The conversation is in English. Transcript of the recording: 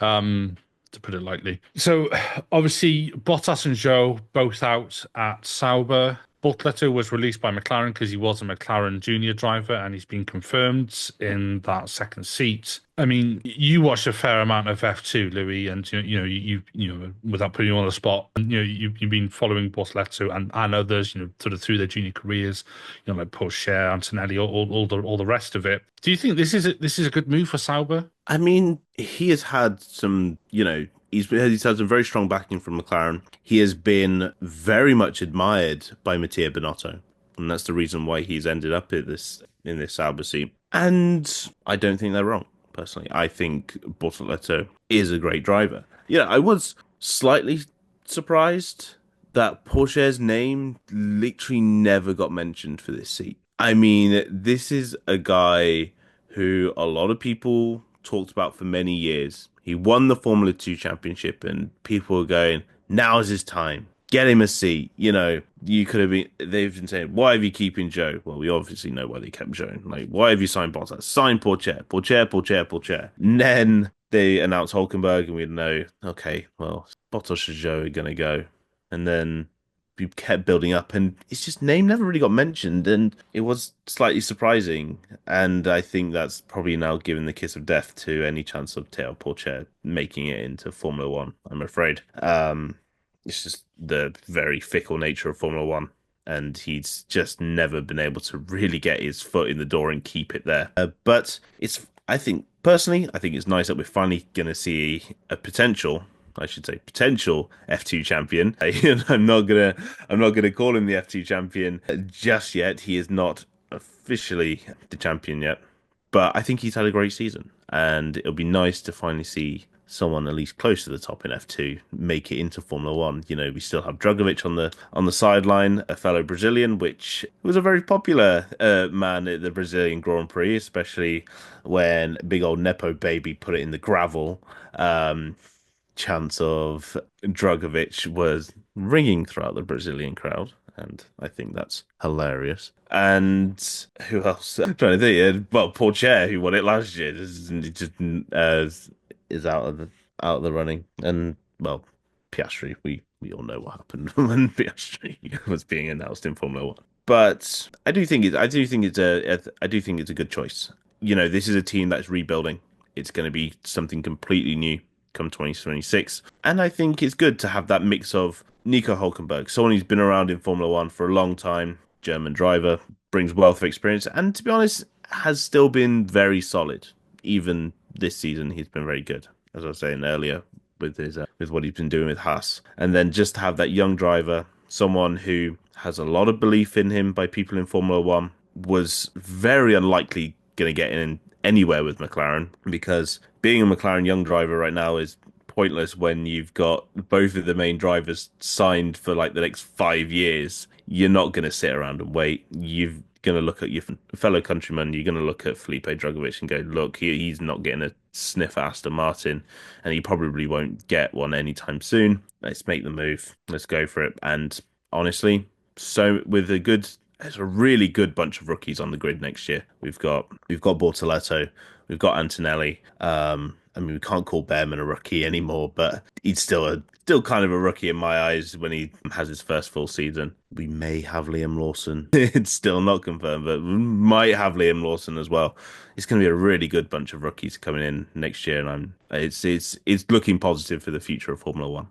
to put it lightly. So obviously Bottas and Zhou both out at Sauber. Bortoleto was released by McLaren because he was a McLaren junior driver and he's been confirmed in that second seat. I mean, you watched a fair amount of F2, Louis, and without putting you on the spot, and you've been following Bortoleto and others, sort of through their junior careers, like Porsche, Antonelli, all the rest of it. Do you think this is a good move for Sauber? I mean, he has had some, he's had some very strong backing from McLaren. He has been very much admired by Mattia Binotto, and that's the reason why he's ended up in this Sauber seat. And I don't think they're wrong, personally. I think Bortoleto is a great driver. Yeah, I was slightly surprised that Porsche's name literally never got mentioned for this seat. I mean, this is a guy who a lot of people talked about for many years. He won the Formula 2 championship, and people were going, now's his time. Get him a seat. You could have been, they've been saying, why have you keeping Joe? Well, we obviously know why they kept Joe. Like, why have you signed Bottas? Sign Pourchaire, Pourchaire, Pourchaire, Pourchaire. And then they announced Hulkenberg, and we'd know, okay, well, Bottas and Joe are going to go. And then we kept building up, and it's just name never really got mentioned, and it was slightly surprising. And I think that's probably now given the kiss of death to any chance of Théo Pourchaire making it into Formula One, I'm afraid. It's just the very fickle nature of Formula One, and he's just never been able to really get his foot in the door and keep it there. But I think, personally, I think it's nice that we're finally going to see a potential. I should say potential F2 champion. I'm not gonna call him the F2 champion just yet. He is not officially the champion yet, but I think he's had a great season, and it'll be nice to finally see someone at least close to the top in F2 make it into Formula One. We still have Drugovich on the sideline, a fellow Brazilian, which was a very popular man at the Brazilian Grand Prix, especially when big old Nepo baby put it in the gravel. Chance of Drugovich was ringing throughout the Brazilian crowd, and I think that's hilarious. And who else? I'm trying to think. Well, Pourchaire, who won it last year, is out of the running. And well, Piastri, we all know what happened when Piastri was being announced in Formula One. But I do think it's a good choice. This is a team that's rebuilding. It's going to be something completely new come 2026. And I think it's good to have that mix of Nico Hulkenberg, someone who's been around in Formula One for a long time, German driver, brings wealth of experience, and to be honest, has still been very solid. Even this season, he's been very good, as I was saying earlier, with what he's been doing with Haas. And then just to have that young driver, someone who has a lot of belief in him by people in Formula One, was very unlikely going to get in anywhere with McLaren, because being a McLaren young driver right now is pointless when you've got both of the main drivers signed for like the next 5 years. You're not going to sit around and wait. You're going to look at your fellow countryman. You're going to look at Felipe Drugovich and go, look, he's not getting a sniff at Aston Martin, and he probably won't get one anytime soon. Let's make the move. Let's go for it. And honestly, so there's a really good bunch of rookies on the grid next year. We've got Bortoleto, we've got Antonelli. I mean, we can't call Behrman a rookie anymore, but he's still kind of a rookie in my eyes when he has his first full season. We may have Liam Lawson. It's still not confirmed, but we might have Liam Lawson as well. It's going to be a really good bunch of rookies coming in next year, and it's looking positive for the future of Formula One.